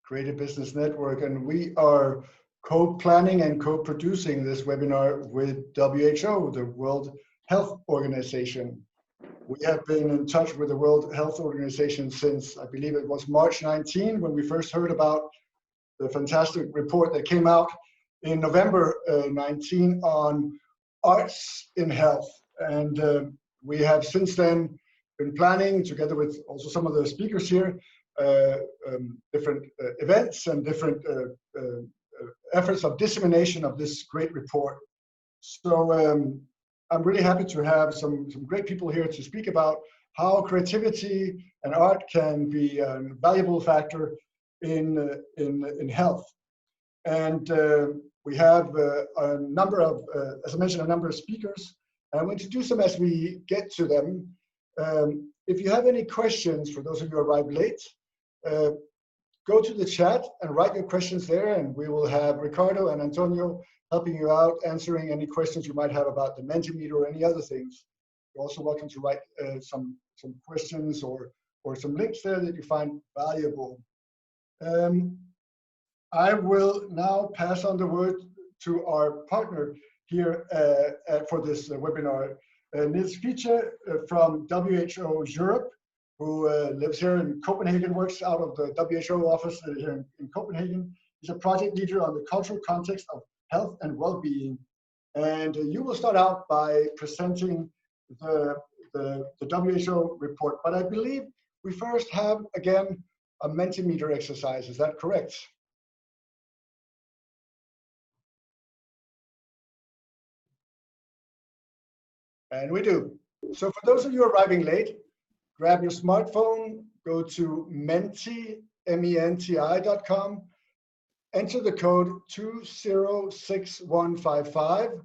Creative Business Network, and we are co-planning and co-producing this webinar with WHO, the World Health Organization. We have been in touch with the World Health Organization since, I believe it was March 19, when we first heard about the fantastic report that came out in November 19 on arts in health. And we have since then been planning, together with also some of the speakers here, different events and different efforts of dissemination of this great report. So I'm really happy to have some great people here to speak about how creativity and art can be a valuable factor in health. And we have a number of, as I mentioned, a number of speakers. And I'm going to introduce them as we get to them. If you have any questions, for those of you who arrived late, go to the chat and write your questions there, and we will have Ricardo and Antonio helping you out, answering any questions you might have about the Mentimeter or any other things. You're also welcome to write some questions or some links there that you find valuable. I will now pass on the word to our partner here for this webinar, Niels Fiete from WHO Europe, who lives here in Copenhagen, works out of the WHO office here in Copenhagen. He's a project leader on the cultural context of health and well-being. And you will start out by presenting the WHO report. But I believe we first have, again, a Mentimeter exercise. Is that correct? And we do. So for those of you arriving late, grab your smartphone, go to menti.com, enter the code 206155,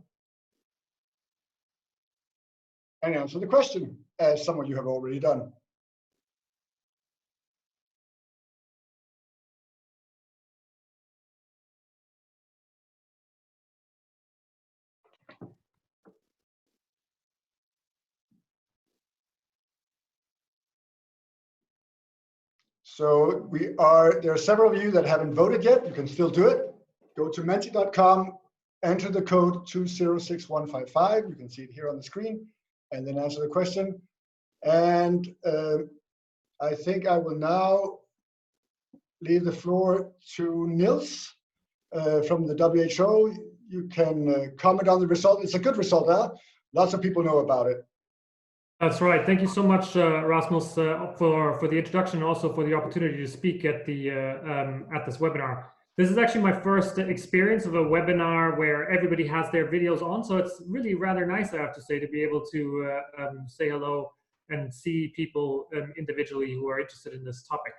and answer the question, as some of you have already done. So there are several of you that haven't voted yet. You can still do it. Go to menti.com, enter the code 206155. You can see it here on the screen, and then answer the question. And I think I will now leave the floor to Niels from the WHO. You can comment on the result. It's a good result, huh? Lots of people know about it. That's right. Thank you so much, Rasmus, for the introduction and also for the opportunity to speak at this webinar. This is actually my first experience of a webinar where everybody has their videos on, so it's really rather nice, I have to say, to be able to say hello and see people individually who are interested in this topic.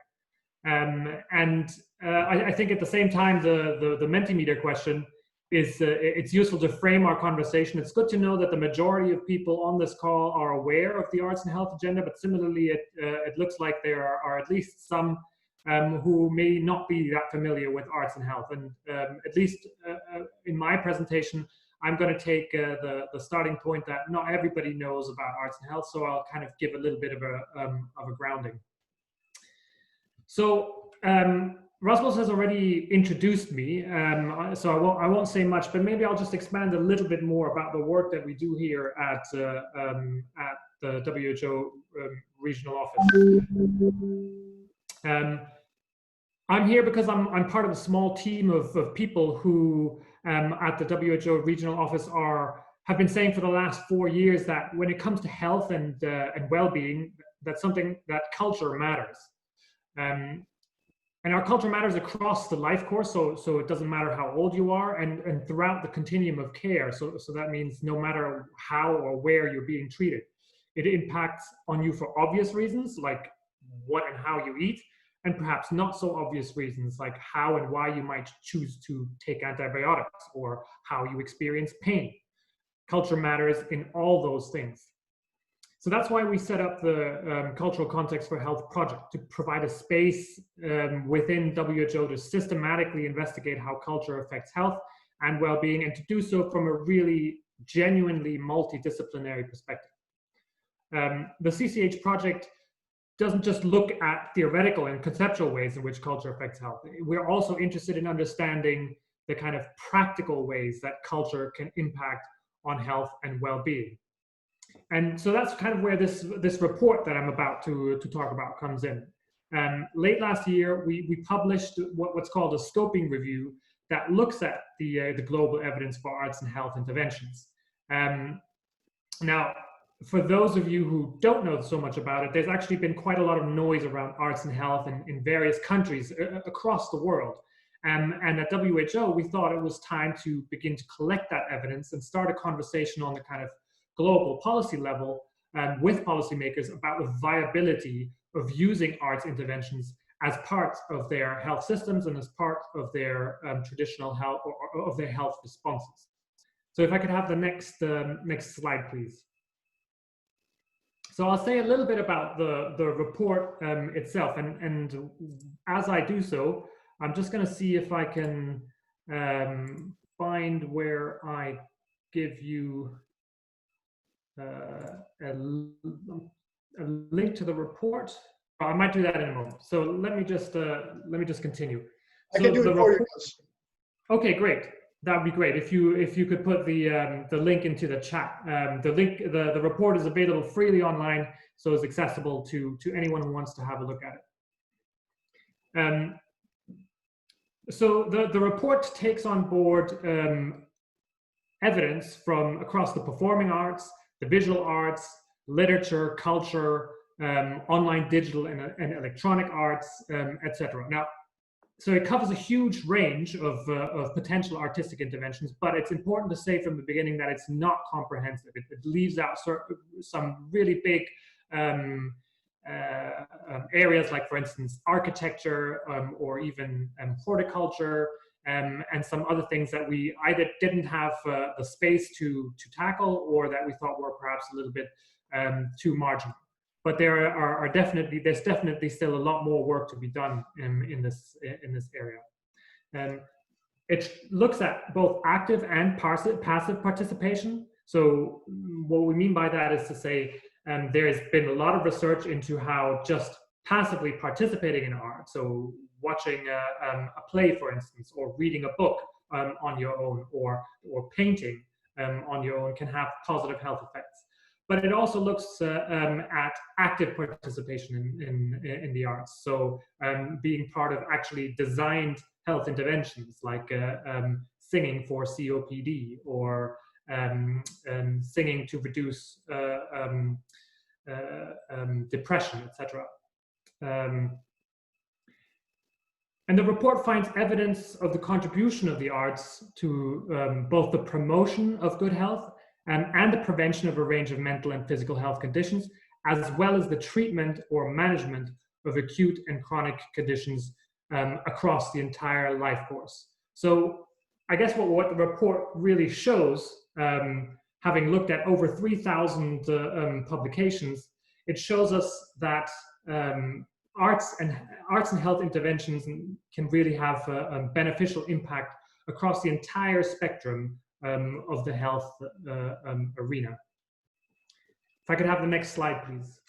I think at the same time, the Mentimeter question is it's useful to frame our conversation. It's good to know that the majority of people on this call are aware of the arts and health agenda, but similarly, it looks like there are at least some who may not be that familiar with arts and health. And at least in my presentation, I'm going to take the starting point that not everybody knows about arts and health, so I'll kind of give a little bit of a grounding. So Rasmus has already introduced me, so I won't say much, but maybe I'll just expand a little bit more about the work that we do here at the WHO regional office. I'm here because I'm part of a small team of people who at the WHO regional office have been saying for the last 4 years that when it comes to health and well-being, that's something that culture matters. And our culture matters across the life course, so it doesn't matter how old you are, and throughout the continuum of care. So that means no matter how or where you're being treated, it impacts on you for obvious reasons, like what and how you eat, and perhaps not so obvious reasons, like how and why you might choose to take antibiotics or how you experience pain. Culture matters in all those things. So that's why we set up the Cultural Context for Health project, to provide a space within WHO to systematically investigate how culture affects health and well-being, and to do so from a really genuinely multidisciplinary perspective. The CCH project doesn't just look at theoretical and conceptual ways in which culture affects health. We're also interested in understanding the kind of practical ways that culture can impact on health and well-being. And so that's kind of where this report that I'm about to talk about comes in. Late last year, we published what's called a scoping review that looks at the global evidence for arts and health interventions. Now, for those of you who don't know so much about it, there's actually been quite a lot of noise around arts and health in various countries across the world. And at WHO, we thought it was time to begin to collect that evidence and start a conversation on the kind of global policy level with policymakers about the viability of using arts interventions as part of their health systems and as part of their traditional health or of their health responses. So if I could have the next slide, please. So I'll say a little bit about the report itself, and as I do so, I'm just going to see if I can find where I give you a link to the report. I might do that in a moment. So let me just continue. I can do it for you. Okay, great. That would be great if you could put the link into the chat. The report is available freely online, so it's accessible to anyone who wants to have a look at it. So the report takes on board evidence from across the performing arts, the visual arts, literature, culture, online, digital, and electronic arts, etc. Now, so it covers a huge range of potential artistic interventions, but it's important to say from the beginning that it's not comprehensive. It leaves out some really big areas, like, for instance, architecture or even horticulture, and some other things that we either didn't have the space to tackle, or that we thought were perhaps a little bit too marginal. But there's definitely still a lot more work to be done in this area. It looks at both active and passive participation. So what we mean by that is to say there's been a lot of research into how just passively participating in art, so watching a play, for instance, or reading a book on your own, or painting on your own, can have positive health effects. But it also looks at active participation in the arts. So being part of actually designed health interventions, like singing for COPD, or singing to reduce depression, etc. And the report finds evidence of the contribution of the arts to both the promotion of good health and the prevention of a range of mental and physical health conditions, as well as the treatment or management of acute and chronic conditions across the entire life course. So I guess what the report really shows, having looked at over 3,000 publications, it shows us that arts and health interventions can really have a beneficial impact across the entire spectrum of the health arena. If I could have the next slide, please.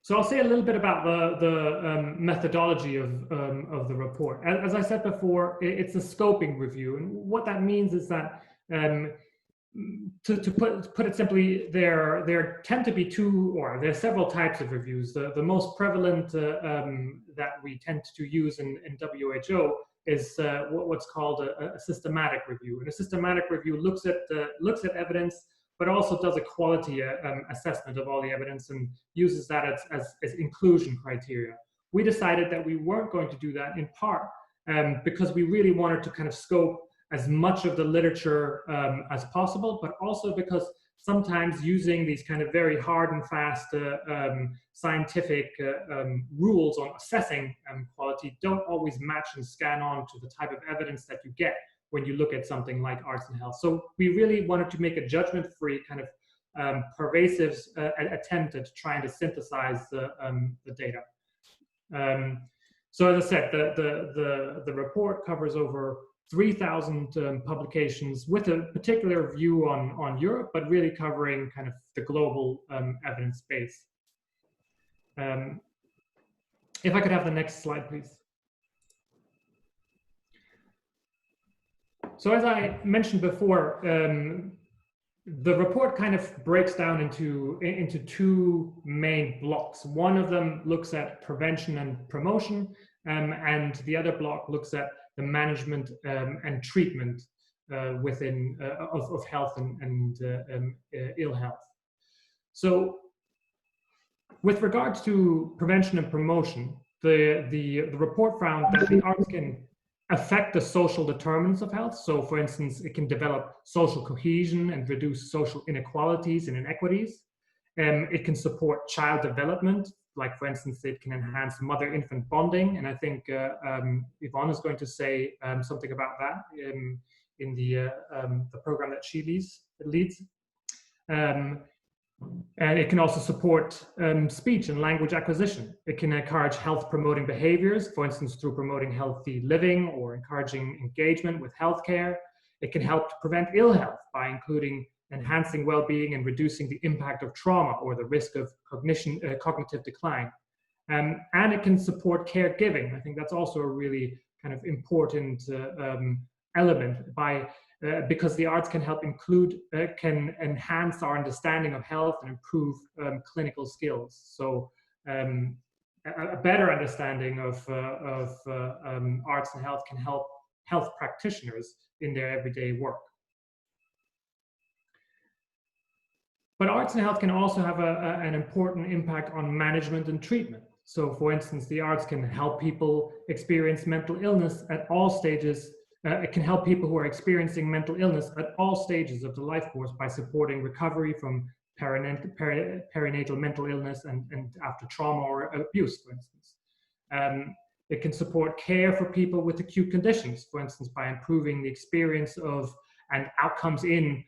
So I'll say a little bit about the methodology of the report. As I said before, it's a scoping review, and what that means is that to put it simply, there tend to be there are several types of reviews. The most prevalent that we tend to use in WHO is what's called a systematic review. And a systematic review looks at evidence, but also does a quality assessment of all the evidence and uses that as inclusion criteria. We decided that we weren't going to do that, in part because we really wanted to kind of scope as much of the literature as possible, but also because sometimes using these kind of very hard and fast scientific rules on assessing quality don't always match and scan on to the type of evidence that you get when you look at something like arts and health. So we really wanted to make a judgment-free kind of pervasive attempt at trying to synthesize the data. So as I said, the report covers over 3,000 publications with a particular view on Europe, but really covering kind of the global evidence base. If I could have the next slide, please. So as I mentioned before, the report kind of breaks down into two main blocks. One of them looks at prevention and promotion, and the other block looks at the management and treatment within of health and ill health. So with regards to prevention and promotion, the report found that the arts can affect the social determinants of health. So for instance, it can develop social cohesion and reduce social inequalities and inequities. It can support child development, like for instance, it can enhance mother-infant bonding. And I think Yvonne is going to say something about that in the program that she leads. And it can also support speech and language acquisition. It can encourage health promoting behaviors, for instance, through promoting healthy living or encouraging engagement with healthcare. It can help to prevent ill health by including enhancing well-being and reducing the impact of trauma or the risk of cognitive decline. And it can support caregiving. I think that's also a really kind of important element because the arts can help can enhance our understanding of health and improve clinical skills. So a better understanding of arts and health can help health practitioners in their everyday work. But arts and health can also have an important impact on management and treatment. So for instance, the arts can help people experience mental illness at all stages. It can help people who are experiencing mental illness at all stages of the life course by supporting recovery from perinatal mental illness and after trauma or abuse, for instance. It can support care for people with acute conditions, for instance, by improving the experience of and outcomes in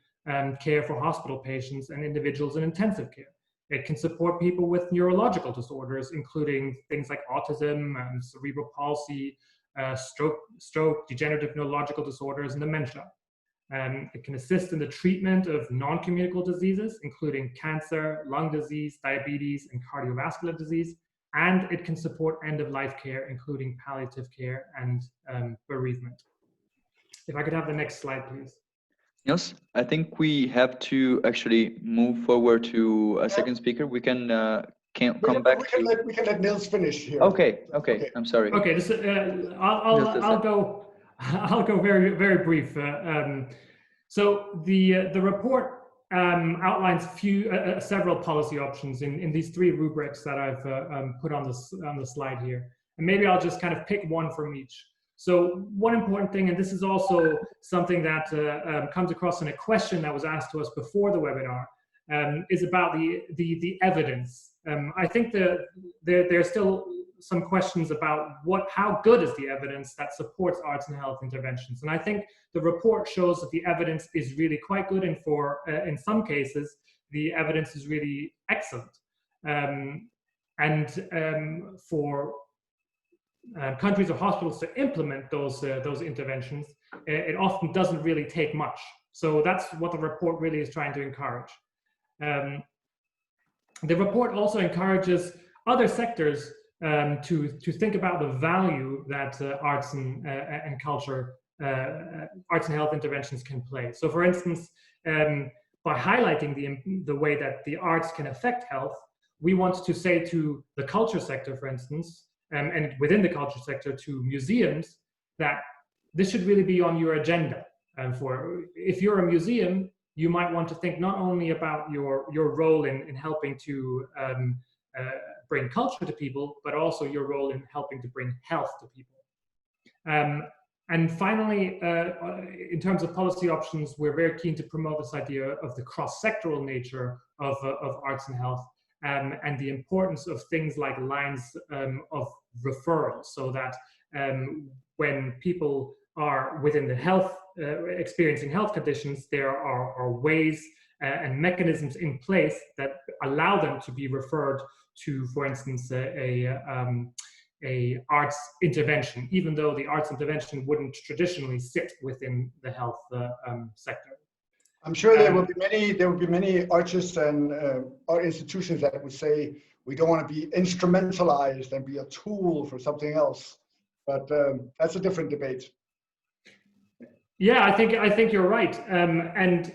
care for hospital patients and individuals in intensive care. It can support people with neurological disorders, including things like autism, cerebral palsy, stroke, degenerative neurological disorders, and dementia. It can assist in the treatment of non-communicable diseases, including cancer, lung disease, diabetes, and cardiovascular disease. And it can support end-of-life care, including palliative care and bereavement. If I could have the next slide, please. Yes, I think we have to actually move forward to a second speaker. We can come back. We can let Nils finish here. Okay. I'm sorry. Okay, I'll go very brief. So the report outlines several policy options in these three rubrics that I've put on the slide here, and maybe I'll just kind of pick one from each. So one important thing, and this is also something that comes across in a question that was asked to us before the webinar, is about the evidence. I think there's still some questions about how good is the evidence that supports arts and health interventions. And I think the report shows that the evidence is really quite good, and in some cases, the evidence is really excellent. For countries or hospitals to implement those interventions, it often doesn't really take much. So that's what the report really is trying to encourage. The report also encourages other sectors to think about the value that arts and culture, arts and health interventions can play. So for instance, by highlighting the way that the arts can affect health, we want to say to the culture sector, for instance, and within the culture sector to museums, that this should really be on your agenda. And if you're a museum, you might want to think not only about your role in helping to bring culture to people, but also your role in helping to bring health to people. And finally, in terms of policy options, we're very keen to promote this idea of the cross-sectoral nature of arts and health, and the importance of things like lines of referral, so that when people are within the health, experiencing health conditions, there are ways and mechanisms in place that allow them to be referred to, for instance, a a arts intervention, even though the arts intervention wouldn't traditionally sit within the health sector. I'm sure there will be many artists and art institutions that would say we don't want to be instrumentalized and be a tool for something else, but that's a different debate. Yeah, I think you're right, and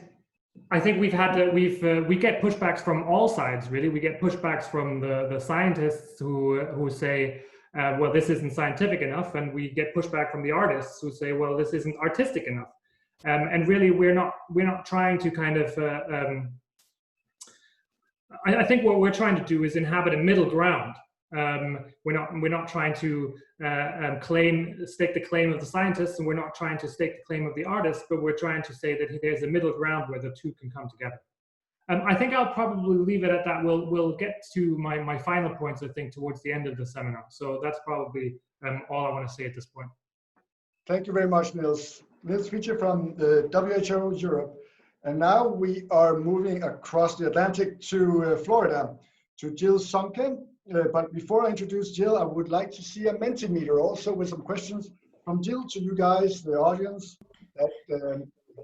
I think we get pushbacks from all sides. Really, we get pushbacks from the scientists who say, well, this isn't scientific enough, and we get pushback from the artists who say, well, this isn't artistic enough. And really, we're not trying to kind of. I think what we're trying to do is inhabit a middle ground. We're not trying to stake the claim of the scientists, and we're not trying to stake the claim of the artists, but we're trying to say that there's a middle ground where the two can come together. I think I'll probably leave it at that. We'll get to my final points, I think, towards the end of the seminar. So that's probably all I want to say at this point. Thank you very much, Niels. Niels Fietsche from the WHO Europe. And now we are moving across the Atlantic to Florida, to Jill Sonke. But before I introduce Jill, I would like to see a Mentimeter also with some questions from Jill to you guys, the audience, that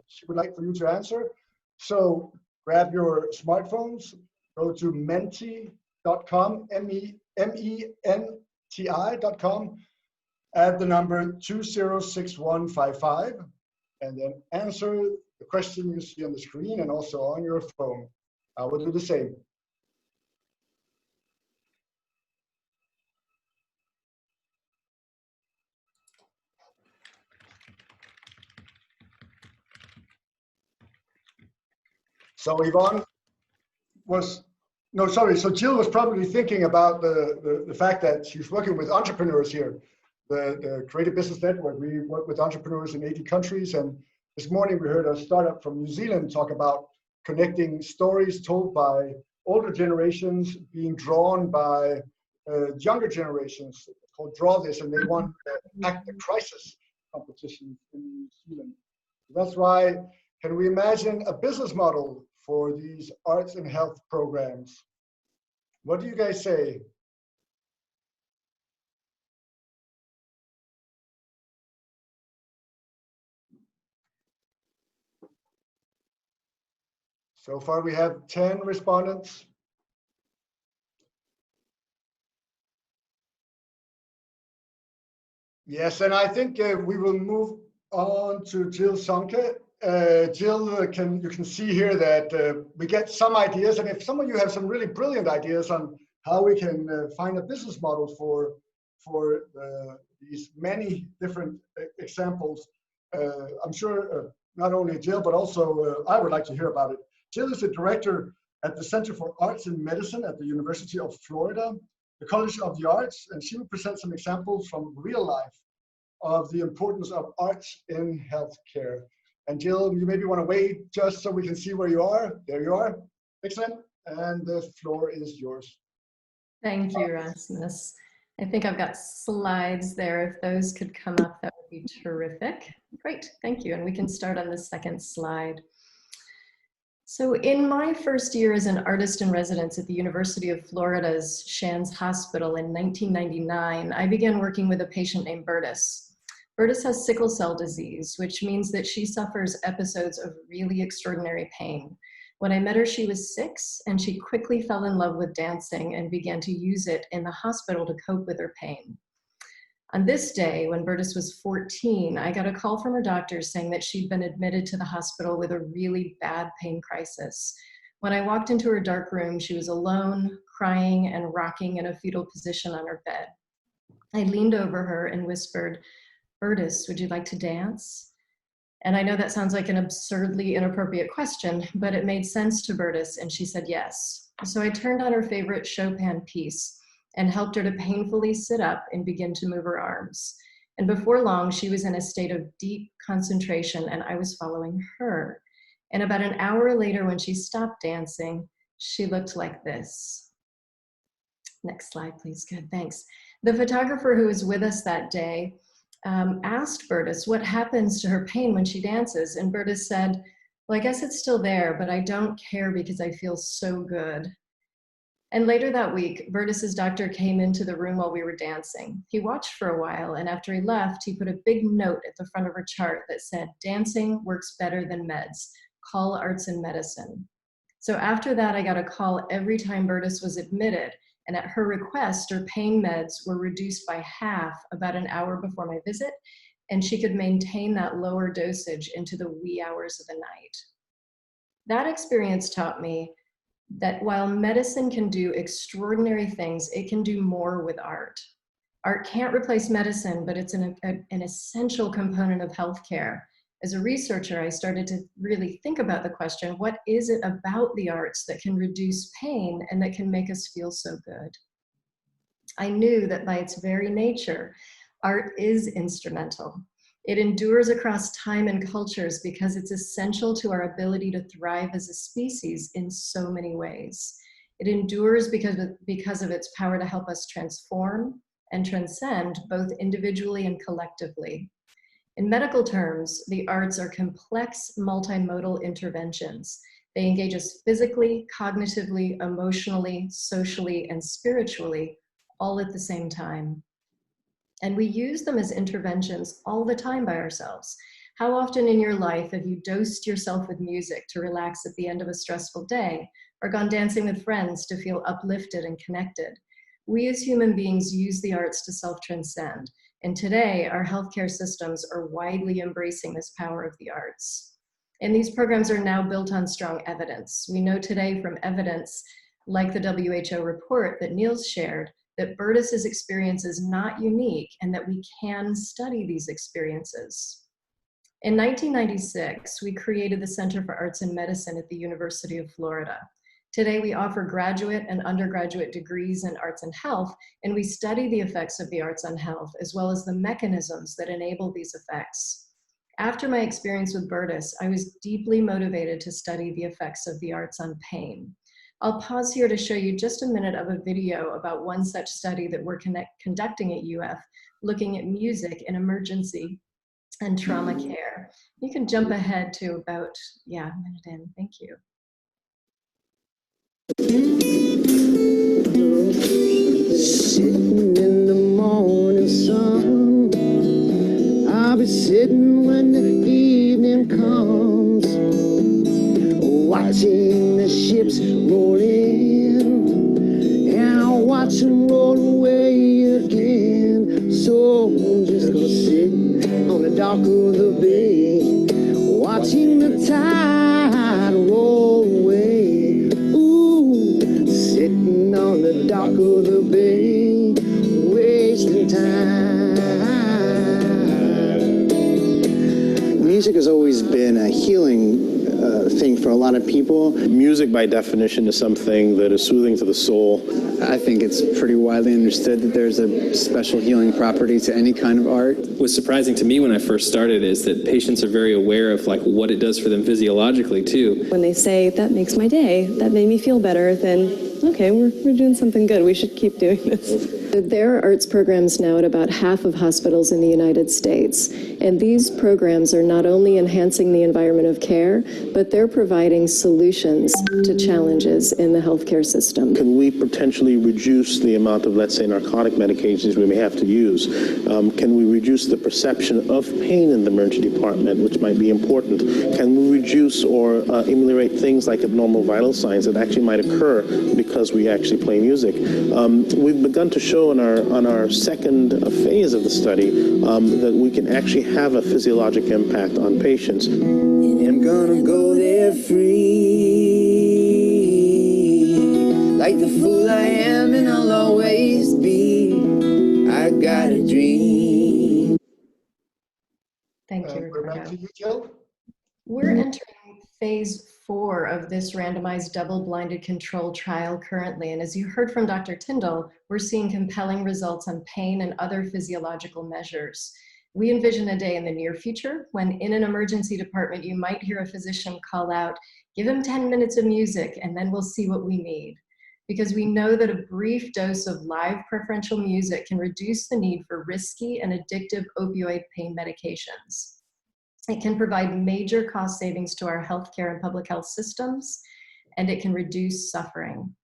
she would like for you to answer. So grab your smartphones, go to menti.com, MENTI.com, add the number 206155, and then answer the question you see on the screen and also on your phone. I will do the same. So Yvonne so Jill was probably thinking about the fact that she's working with entrepreneurs here. The Creative Business Network, we work with entrepreneurs in 80 countries, and this morning we heard a startup from New Zealand talk about connecting stories told by older generations being drawn by younger generations. It's called Draw This, and they won the Act the Crisis competition in New Zealand. That's why, can we imagine a business model for these arts and health programs? What do you guys say? So far we have 10 respondents. Yes, and I think we will move on to Jill Sonke. Jill, you can see here that we get some ideas, and if some of you have some really brilliant ideas on how we can find a business model for these many different examples, I'm sure not only Jill, but also I would like to hear about it. Jill is the director at the Center for Arts and Medicine at the University of Florida, the College of the Arts, and she will present some examples from real life of the importance of arts in healthcare. And Jill, you maybe want to wait just so we can see where you are. There you are. Excellent. And the floor is yours. Thank you, Rasmus. I think I've got slides there. If those could come up, that would be terrific. Great, thank you. And we can start on the second slide. So in my first year as an artist in residence at the University of Florida's Shands Hospital in 1999, I began working with a patient named Bertus. Bertus has sickle cell disease, which means that she suffers episodes of really extraordinary pain. When I met her, she was 6, and she quickly fell in love with dancing and began to use it in the hospital to cope with her pain. On this day, when Bertus was 14, I got a call from her doctor saying that she'd been admitted to the hospital with a really bad pain crisis. When I walked into her dark room, she was alone, crying and rocking in a fetal position on her bed. I leaned over her and whispered, "Bertus, would you like to dance?" And I know that sounds like an absurdly inappropriate question, but it made sense to Bertus, and she said yes. So I turned on her favorite Chopin piece and helped her to painfully sit up and begin to move her arms. And before long, she was in a state of deep concentration, and I was following her. And about an hour later, when she stopped dancing, she looked like this. Next slide, please. Good, thanks. The photographer who was with us that day asked Bertus what happens to her pain when she dances. And Bertus said, "Well, I guess it's still there, but I don't care because I feel so good." And later that week, Bertus's doctor came into the room while we were dancing. He watched for a while, and after he left, he put a big note at the front of her chart that said, "Dancing works better than meds. Call arts and medicine." So after that, I got a call every time Bertus was admitted, and at her request, her pain meds were reduced by half about an hour before my visit, and she could maintain that lower dosage into the wee hours of the night. That experience taught me that while medicine can do extraordinary things, it can do more with art. Art can't replace medicine, but it's an essential component of healthcare. As a researcher, I started to really think about the question, what is it about the arts that can reduce pain and that can make us feel so good? I knew that by its very nature, art is instrumental. It endures across time and cultures because it's essential to our ability to thrive as a species in so many ways. It endures because of its power to help us transform and transcend both individually and collectively. In medical terms, the arts are complex multimodal interventions. They engage us physically, cognitively, emotionally, socially, and spiritually, all at the same time. And we use them as interventions all the time by ourselves. How often in your life have you dosed yourself with music to relax at the end of a stressful day, or gone dancing with friends to feel uplifted and connected? We as human beings use the arts to self-transcend. And today, our healthcare systems are widely embracing this power of the arts. And these programs are now built on strong evidence. We know today from evidence like the WHO report that Niels shared, that Bertus's experience is not unique and that we can study these experiences. In 1996, we created the Center for Arts and Medicine at the University of Florida. Today, we offer graduate and undergraduate degrees in arts and health, and we study the effects of the arts on health, as well as the mechanisms that enable these effects. After my experience with Bertus, I was deeply motivated to study the effects of the arts on pain. I'll pause here to show you just a minute of a video about one such study that we're conducting at UF, looking at music in emergency and trauma care. You can jump ahead to about, a minute in, thank you. Sitting in the morning sun, I'll be sitting when the evening comes, watching the ships roll in, and I'll watch them roll away again. So I'm just gonna sit on the dock of the bay, watching the tide roll away. Ooh, sitting on the dock of the bay, wasting time. Music has always been a healing thing for a lot of people. Music, by definition, is something that is soothing to the soul. I think it's pretty widely understood that there's a special healing property to any kind of art. What's surprising to me when I first started is that patients are very aware of what it does for them physiologically too. When they say, that makes my day, that made me feel better, then okay, we're doing something good. We should keep doing this. There are arts programs now at about half of hospitals in the United States, and these programs are not only enhancing the environment of care, but they're providing solutions to challenges in the healthcare system. Can we potentially reduce the amount of, let's say, narcotic medications we may have to use? Can we reduce the perception of pain in the emergency department, which might be important? Can we reduce or ameliorate things like abnormal vital signs that actually might occur because we actually play music? We've begun to show on our second phase of the study that we can actually have a physiologic impact on patients. I'm gonna go there free, like the fool I am and I'll always be. I got a dream. Thank you, We're back Ricardo. to you, Jill. We're entering phase 4 of this randomized double-blinded control trial currently, and as you heard from Dr. Tyndall, we're seeing compelling results on pain and other physiological measures. We envision a day in the near future when in an emergency department you might hear a physician call out, "Give him 10 minutes of music and then we'll see what we need." Because we know that a brief dose of live preferential music can reduce the need for risky and addictive opioid pain medications. It can provide major cost savings to our healthcare and public health systems, and it can reduce suffering.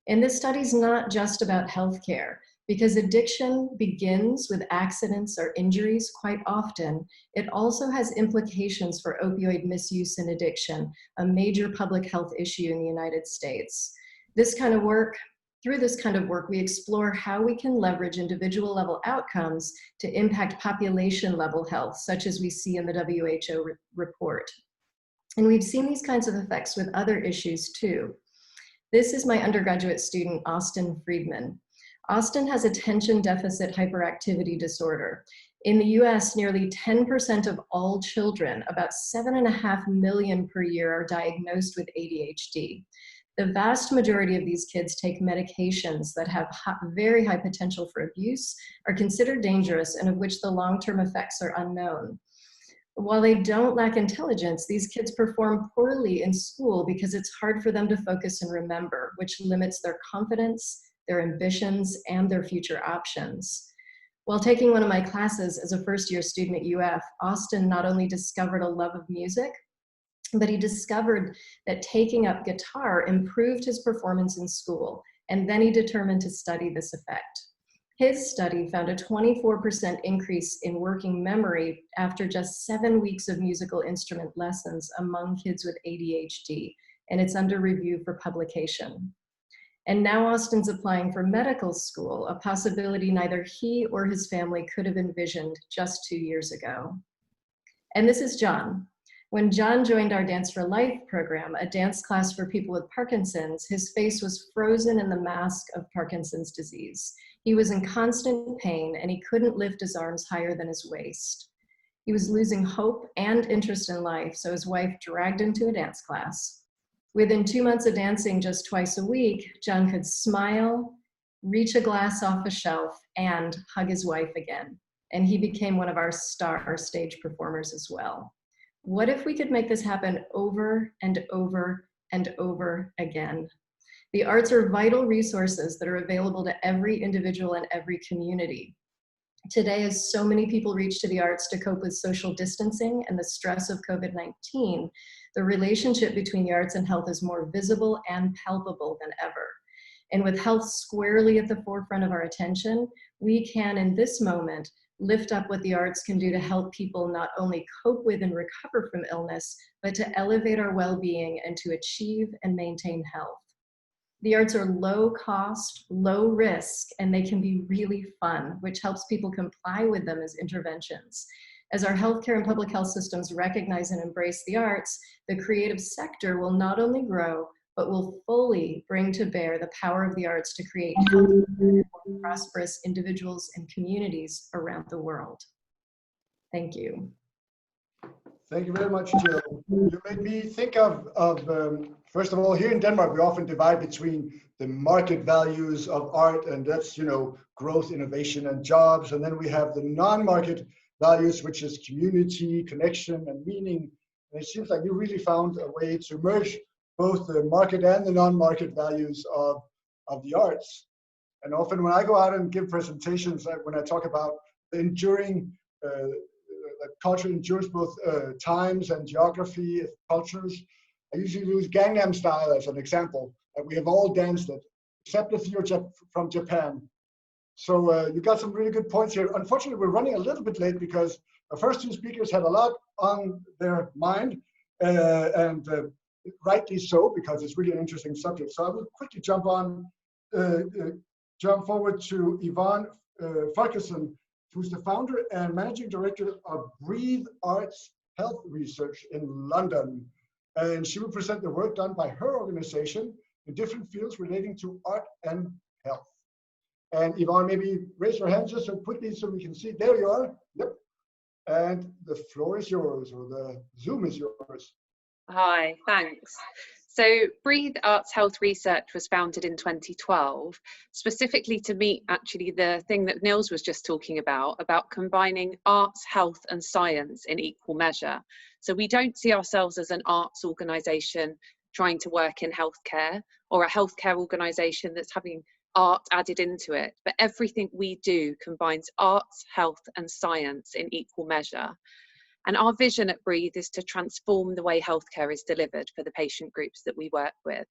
And this study's not just about healthcare, because addiction begins with accidents or injuries quite often. It also has implications for opioid misuse and addiction, a major public health issue in the United States. Through this kind of work, we explore how we can leverage individual level outcomes to impact population level health, such as we see in the WHO report. And we've seen these kinds of effects with other issues too. This is my undergraduate student, Austin Friedman. Austin has attention deficit hyperactivity disorder. In the US, nearly 10% of all children, about 7.5 million per year, are diagnosed with ADHD. The vast majority of these kids take medications that have very high potential for abuse, are considered dangerous, and of which the long-term effects are unknown. While they don't lack intelligence, these kids perform poorly in school because it's hard for them to focus and remember, which limits their confidence, their ambitions, and their future options. While taking one of my classes as a first-year student at UF, Austin not only discovered a love of music, but he discovered that taking up guitar improved his performance in school, and then he determined to study this effect. His study found a 24% increase in working memory after just 7 weeks of musical instrument lessons among kids with ADHD, and it's under review for publication. And now Austin's applying for medical school, a possibility neither he or his family could have envisioned just 2 years ago. And this is John. When John joined our Dance for Life program, a dance class for people with Parkinson's, his face was frozen in the mask of Parkinson's disease. He was in constant pain and he couldn't lift his arms higher than his waist. He was losing hope and interest in life, so his wife dragged him to a dance class. Within 2 months of dancing just twice a week, John could smile, reach a glass off a shelf, and hug his wife again. And he became one of our star stage performers as well. What if we could make this happen over and over and over again? The arts are vital resources that are available to every individual and every community. Today, as so many people reach to the arts to cope with social distancing and the stress of COVID-19, the relationship between the arts and health is more visible and palpable than ever. And with health squarely at the forefront of our attention, we can, in this moment, lift up what the arts can do to help people not only cope with and recover from illness, but to elevate our well-being and to achieve and maintain health. The arts are low cost, low risk, and they can be really fun, which helps people comply with them as interventions. As our healthcare and public health systems recognize and embrace the arts, the creative sector will not only grow, but will fully bring to bear the power of the arts to create healthy, more prosperous individuals and communities around the world. Thank you. Thank you very much, Jill. You made me think of first of all, here in Denmark, we often divide between the market values of art, and that's, you know, growth, innovation, and jobs. And then we have the non-market values, which is community, connection, and meaning. And it seems like you really found a way to merge both the market and the non-market values of the arts. And often when I go out and give presentations, when I talk about the enduring, culture endures both times and geography, cultures, I usually use Gangnam Style as an example, that we have all danced it, except if you're from Japan. So you got some really good points here. Unfortunately, we're running a little bit late because the first two speakers had a lot on their mind, and rightly so, because it's really an interesting subject. So I will quickly jump forward to Yvonne Ferguson, who's the founder and managing director of Breathe Arts Health Research in London. And she will present the work done by her organization in different fields relating to art and health. And Yvonne, maybe raise your hand just so quickly so we can see. There you are. Yep. And the floor is yours, or the Zoom is yours. Hi, thanks. So Breathe Arts Health Research was founded in 2012, specifically to meet actually the thing that Niels was just talking about combining arts, health and science in equal measure. So we don't see ourselves as an arts organisation trying to work in healthcare, or a healthcare organisation that's having art added into it, but everything we do combines arts, health and science in equal measure. And our vision at Breathe is to transform the way healthcare is delivered for the patient groups that we work with.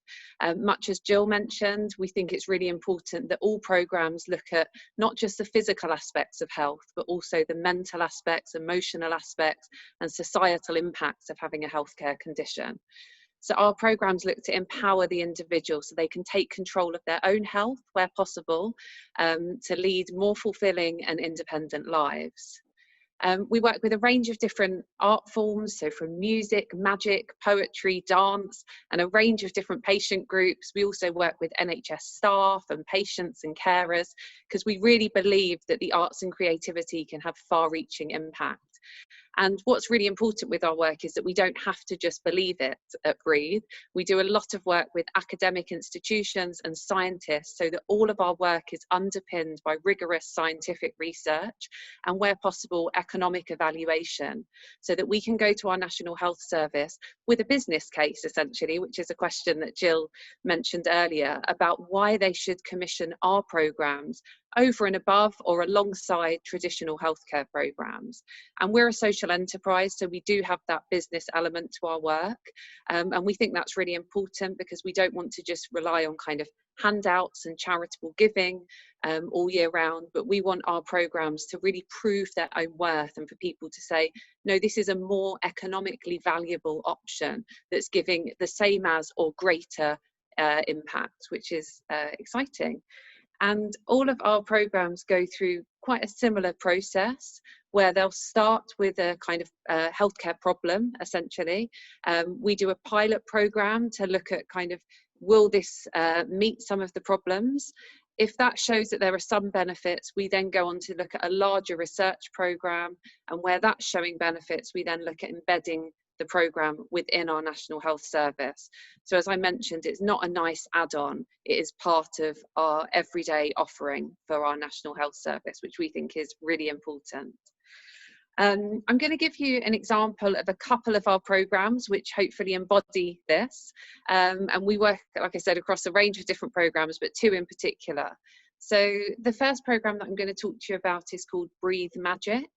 Much as Jill mentioned, we think it's really important that all programs look at not just the physical aspects of health, but also the mental aspects, emotional aspects, and societal impacts of having a healthcare condition. So our programs look to empower the individual so they can take control of their own health where possible, to lead more fulfilling and independent lives. We work with a range of different art forms, so from music, magic, poetry, dance, and a range of different patient groups. We also work with NHS staff and patients and carers, because we really believe that the arts and creativity can have far-reaching impact. And what's really important with our work is that we don't have to just believe it at Breathe. We do a lot of work with academic institutions and scientists so that all of our work is underpinned by rigorous scientific research and, where possible, economic evaluation, so that we can go to our National Health Service with a business case, essentially, which is a question that Jill mentioned earlier, about why they should commission our programmes over and above or alongside traditional healthcare programs. And we're a social enterprise, so we do have that business element to our work. And we think that's really important, because we don't want to just rely on kind of handouts and charitable giving all year round, but we want our programs to really prove their own worth, and for people to say, no, this is a more economically valuable option that's giving the same as or greater impact, which is exciting. And all of our programs go through quite a similar process, where they'll start with a kind of healthcare problem, essentially. We do a pilot program to look at kind of, will this meet some of the problems? If that shows that there are some benefits, we then go on to look at a larger research program, and where that's showing benefits, we then look at embedding the program within our National Health Service. So as I mentioned, it's not a nice add-on, it is part of our everyday offering for our National Health Service, which we think is really important. I'm going to give you an example of a couple of our programs which hopefully embody this. And we work, like I said, across a range of different programs, but two in particular. So the first program that I'm going to talk to you about is called Breathe Magic.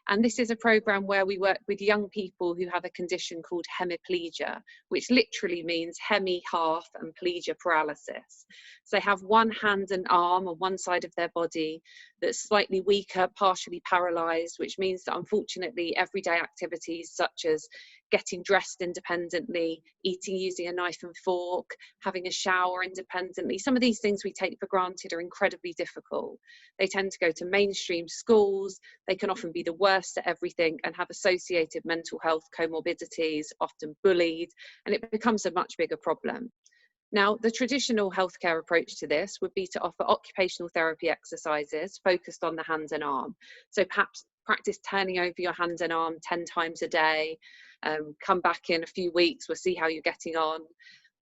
And this is a program where we work with young people who have a condition called hemiplegia, which literally means hemi, half, and plegia, paralysis. So they have one hand and arm on one side of their body that's slightly weaker, partially paralyzed, which means that unfortunately everyday activities such as getting dressed independently, eating using a knife and fork, having a shower independently, some of these things we take for granted are incredibly difficult. They tend to go to mainstream schools, they can often be the worst at everything and have associated mental health comorbidities, often bullied, and it becomes a much bigger problem. Now, the traditional healthcare approach to this would be to offer occupational therapy exercises focused on the hand and arm. So perhaps practice turning over your hand and arm 10 times a day, come back in a few weeks, we'll see how you're getting on.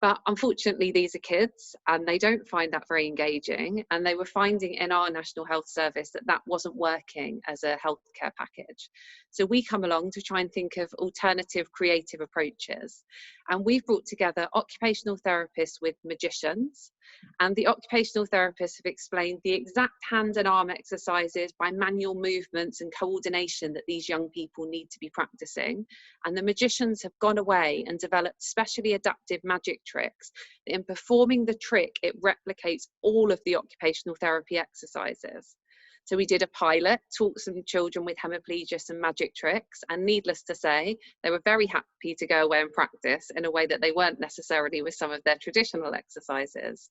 But unfortunately, these are kids and they don't find that very engaging. And they were finding in our National Health Service that that wasn't working as a healthcare package. So we come along to try and think of alternative creative approaches. And we've brought together occupational therapists with magicians. And the occupational therapists have explained the exact hand and arm exercises by manual movements and coordination that these young people need to be practicing. And the magicians have gone away and developed specially adaptive magic tricks. In performing the trick, it replicates all of the occupational therapy exercises. So we did a pilot, taught some children with hemiplegia some magic tricks, and needless to say, they were very happy to go away and practice in a way that they weren't necessarily with some of their traditional exercises.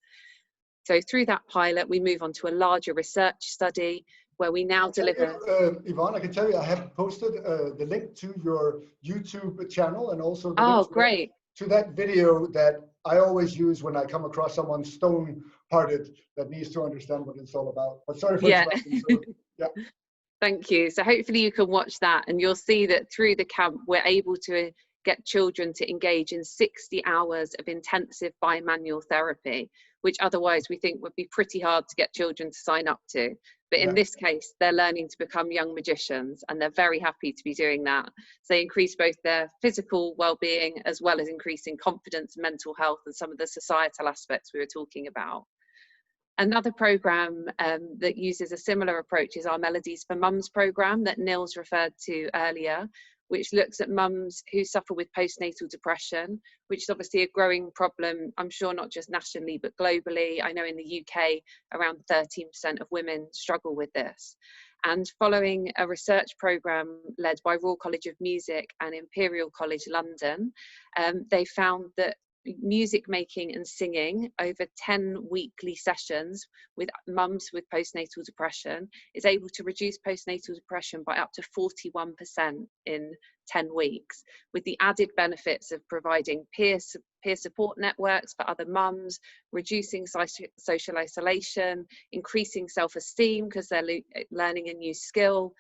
So through that pilot, we move on to a larger research study where we now deliver. Yvonne, I can tell you, I have posted the link to your YouTube channel and also the Oh, link great. to that video that I always use when I come across someone stone-hearted that needs to understand what it's all about. But sorry for interrupting. So, yeah. Thank you. So hopefully you can watch that and you'll see that through the camp, we're able to get children to engage in 60 hours of intensive bimanual therapy, which otherwise we think would be pretty hard to get children to sign up to. But in this case, they're learning to become young magicians and they're very happy to be doing that. So they increase both their physical well-being as well as increasing confidence, mental health, and some of the societal aspects we were talking about. Another program that uses a similar approach is our Melodies for Mums program that Nils referred to earlier, which looks at mums who suffer with postnatal depression, which is obviously a growing problem, I'm sure not just nationally, but globally. I know in the UK, around 13% of women struggle with this. And following a research programme led by Royal College of Music and Imperial College London, they found that music making and singing over 10 weekly sessions with mums with postnatal depression is able to reduce postnatal depression by up to 41% in 10 weeks, with the added benefits of providing peer support networks for other mums, reducing social isolation, increasing self-esteem because they're learning a new skill.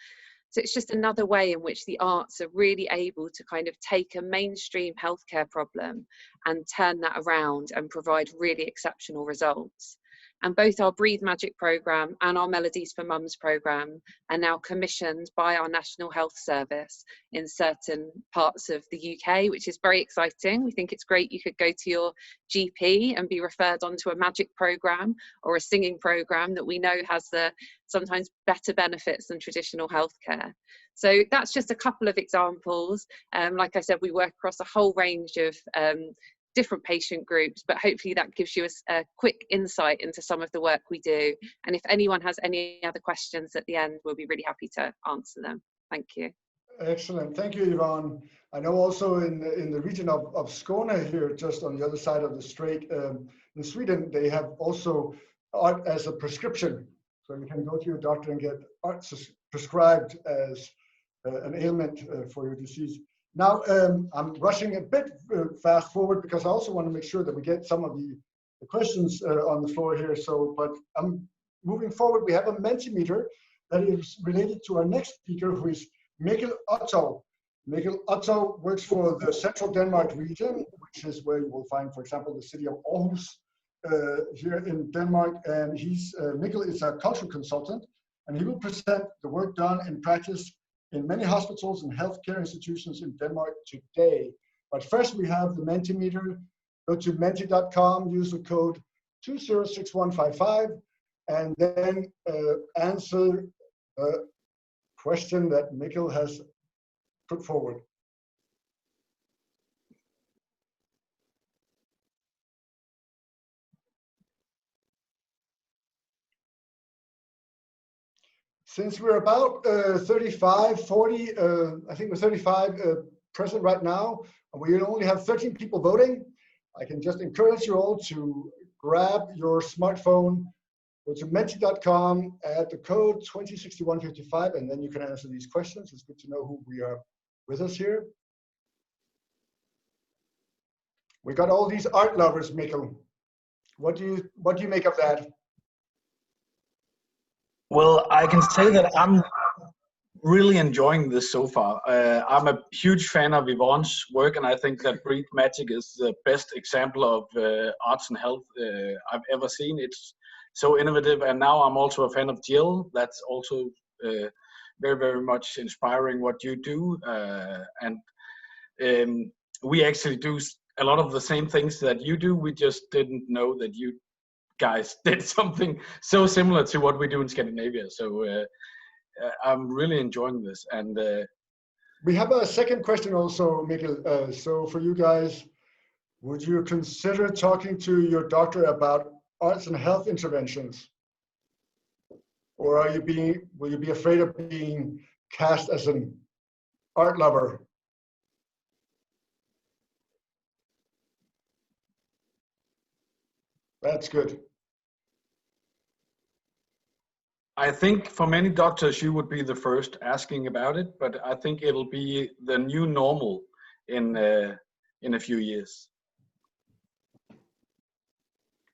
So it's just another way in which the arts are really able to kind of take a mainstream healthcare problem and turn that around and provide really exceptional results. And both our Breathe Magic programme and our Melodies for Mums programme are now commissioned by our National Health Service in certain parts of the UK, which is very exciting. We think it's great you could go to your GP and be referred onto a magic programme or a singing programme that we know has the sometimes better benefits than traditional healthcare. So that's just a couple of examples. Like I said, we work across a whole range of different patient groups, but hopefully that gives you a quick insight into some of the work we do. And if anyone has any other questions at the end, we'll be really happy to answer them. Thank you. Excellent. Thank you, Yvonne. I know also in the region of Skåne here, just on the other side of the strait, in Sweden, they have also art as a prescription. So you can go to your doctor and get art prescribed as an ailment for your disease. Now, I'm rushing a bit fast forward because I also want to make sure that we get some of the questions on the floor here. So, but moving forward, we have a Mentimeter that is related to our next speaker, who is Mikkel Otto. Mikkel Otto works for the Central Denmark region, which is where you will find, for example, the city of Aarhus here in Denmark. And Mikkel is a cultural consultant, and he will present the work done in practice in many hospitals and healthcare institutions in Denmark today. But first we have the Mentimeter. Go to menti.com, use the code 206155, and then answer the question that Mikkel has put forward. Since we're about 35, 40, I think we're 35 present right now, and we only have 13 people voting, I can just encourage you all to grab your smartphone, go to menti.com, add the code 206155, and then you can answer these questions. It's good to know who we are with us here. We got all these art lovers, Mikkel. What do you make of that? Well, I can say that I'm really enjoying this so far. I'm a huge fan of Yvonne's work, and I think that Breathe Magic is the best example of arts and health I've ever seen. It's so innovative, and now I'm also a fan of Jill. That's also very, very much inspiring what you do. And we actually do a lot of the same things that you do. We just didn't know that you guys did something so similar to what we do in Scandinavia. So I'm really enjoying this. And we have a second question also, Mikkel. So for you guys, would you consider talking to your doctor about arts and health interventions? Or will you be afraid of being cast as an art lover? That's good. I think for many doctors, you would be the first asking about it, but I think it'll be the new normal in a few years.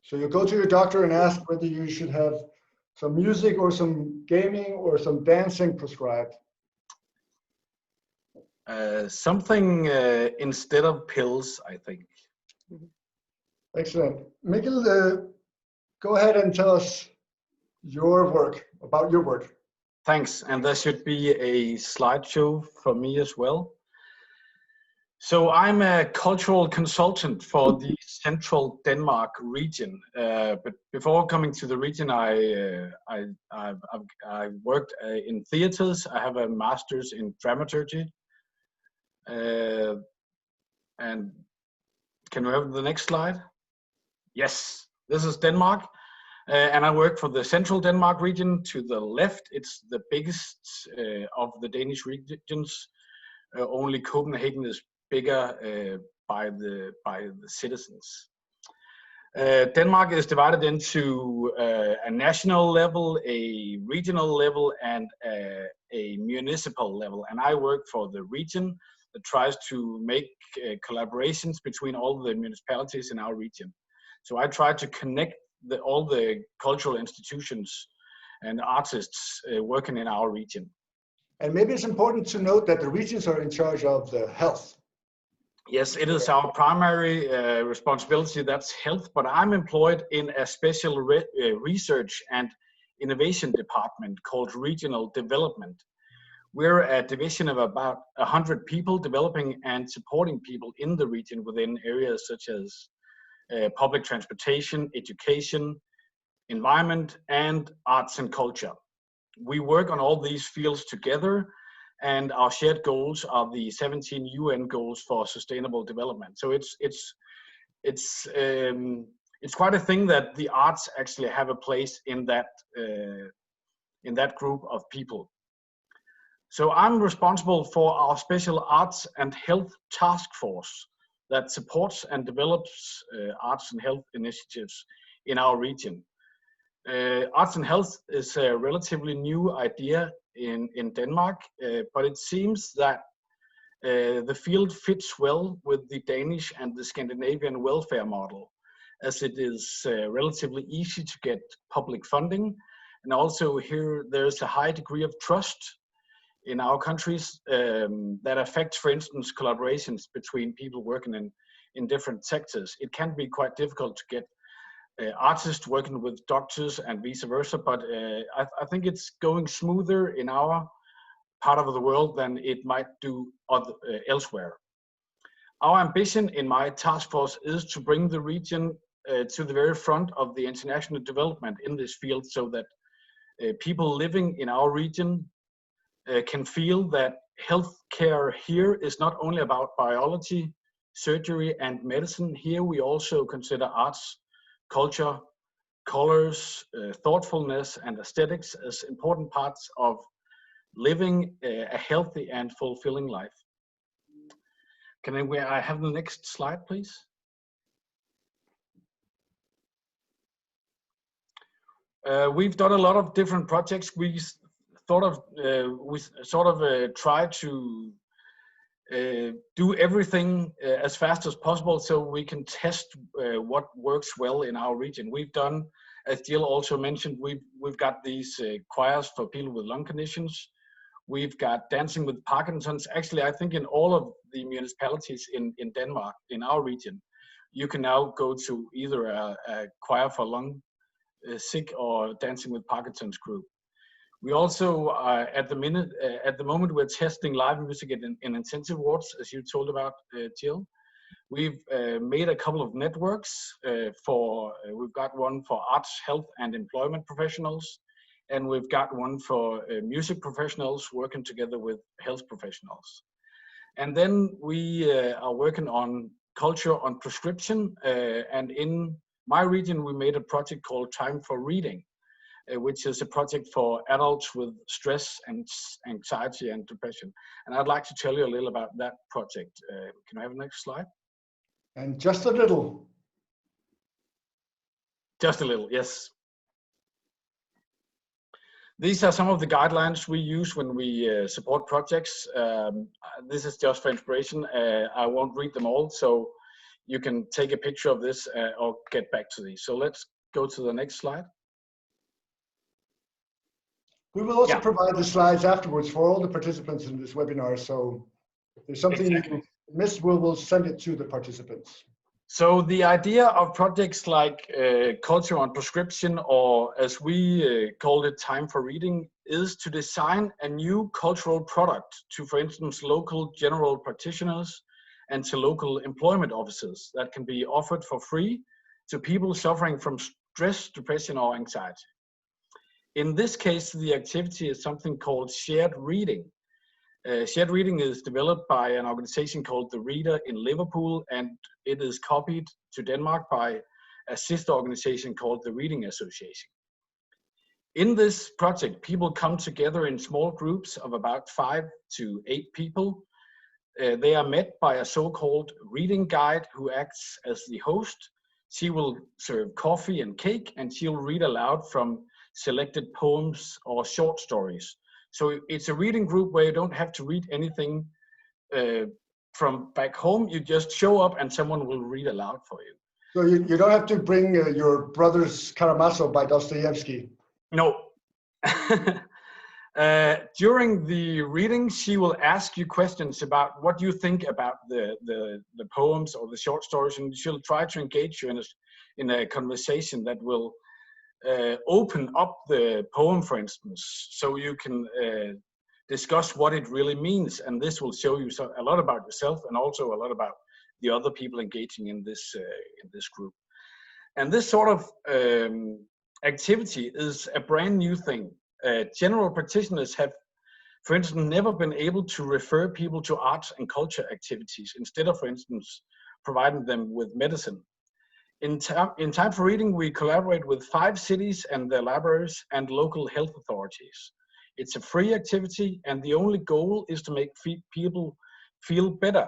So you go to your doctor and ask whether you should have some music or some gaming or some dancing prescribed. Something instead of pills, I think. Excellent. Mikkel, go ahead and tell us about your work. Thanks. And there should be a slideshow for me as well. So I'm a cultural consultant for the Central Denmark region. But before coming to the region, I worked in theaters. I have a master's in dramaturgy. And can we have the next slide? Yes, this is Denmark. And I work for the central Denmark region. To the left, it's the biggest of the Danish regions. Only Copenhagen is bigger by the citizens. Denmark is divided into a national level, a regional level, and a municipal level. And I work for the region that tries to make collaborations between all the municipalities in our region. So I try to connect all the cultural institutions and artists working in our region. And maybe it's important to note that the regions are in charge of the health. Yes, it is our primary responsibility, that's health, but I'm employed in a special research and innovation department called Regional Development. We're a division of about 100 people developing and supporting people in the region within areas such as public transportation, education, environment, and arts and culture. We work on all these fields together, and our shared goals are the 17 UN goals for sustainable development. So it's quite a thing that the arts actually have a place in that group of people. So I'm responsible for our special arts and health task force that supports and develops arts and health initiatives in our region. Arts and health is a relatively new idea in Denmark, but it seems that the field fits well with the Danish and the Scandinavian welfare model, as it is relatively easy to get public funding. And also here there's a high degree of trust in our countries that affects, for instance, collaborations between people working in different sectors. It can be quite difficult to get artists working with doctors and vice versa, but I think it's going smoother in our part of the world than it might do elsewhere. Our ambition in my task force is to bring the region to the very front of the international development in this field, so that people living in our region can feel that healthcare here is not only about biology, surgery, and medicine. Here we also consider arts, culture, colors, thoughtfulness, and aesthetics as important parts of living a healthy and fulfilling life. Can I have the next slide, please? We've done a lot of different projects. We sort of try to do everything as fast as possible so we can test what works well in our region. We've done, as Jill also mentioned, we've got these choirs for people with lung conditions. We've got dancing with Parkinson's. Actually, I think in all of the municipalities in Denmark, in our region, you can now go to either a choir for lung sick or dancing with Parkinson's group. We also, at the moment, we're testing live music in intensive wards, as you told about, Jill. We've made a couple of networks we've got one for arts, health, and employment professionals, and we've got one for music professionals working together with health professionals. And then we are working on culture on prescription, and in my region, we made a project called Time for Reading, which is a project for adults with stress and anxiety and depression. And I'd like to tell you a little about that project. Can I have the next slide? And just a little. Just a little, yes. These are some of the guidelines we use when we support projects. This is just for inspiration. I won't read them all, so you can take a picture of this or get back to these. So let's go to the next slide. We will also provide the slides afterwards for all the participants in this webinar. So if there's something you missed, we'll send it to the participants. So the idea of projects like Culture on Prescription, or as we called it, Time for Reading, is to design a new cultural product to, for instance, local general practitioners and to local employment officers that can be offered for free to people suffering from stress, depression, or anxiety. In this case, the activity is something called shared reading. Shared reading is developed by an organization called The Reader in Liverpool, and it is copied to Denmark by a sister organization called the Reading Association. In this project, people come together in small groups of about 5 to 8 people. They are met by a so-called reading guide who acts as the host. She will serve coffee and cake, and she'll read aloud from selected poems or short stories. So it's a reading group where you don't have to read anything from back home. You just show up and someone will read aloud for you. So you don't have to bring your Brothers Karamazov by Dostoevsky. No. During the reading, she will ask you questions about what you think about the poems or the short stories, and she'll try to engage you in a conversation that will open up the poem, for instance, so you can discuss what it really means, and this will show you a lot about yourself and also a lot about the other people engaging in this group. And this sort of activity is a brand new thing. General practitioners have, for instance, never been able to refer people to arts and culture activities instead of, for instance, providing them with medicine. In Time for Reading, we collaborate with 5 cities and their libraries and local health authorities. It's a free activity, and the only goal is to make people feel better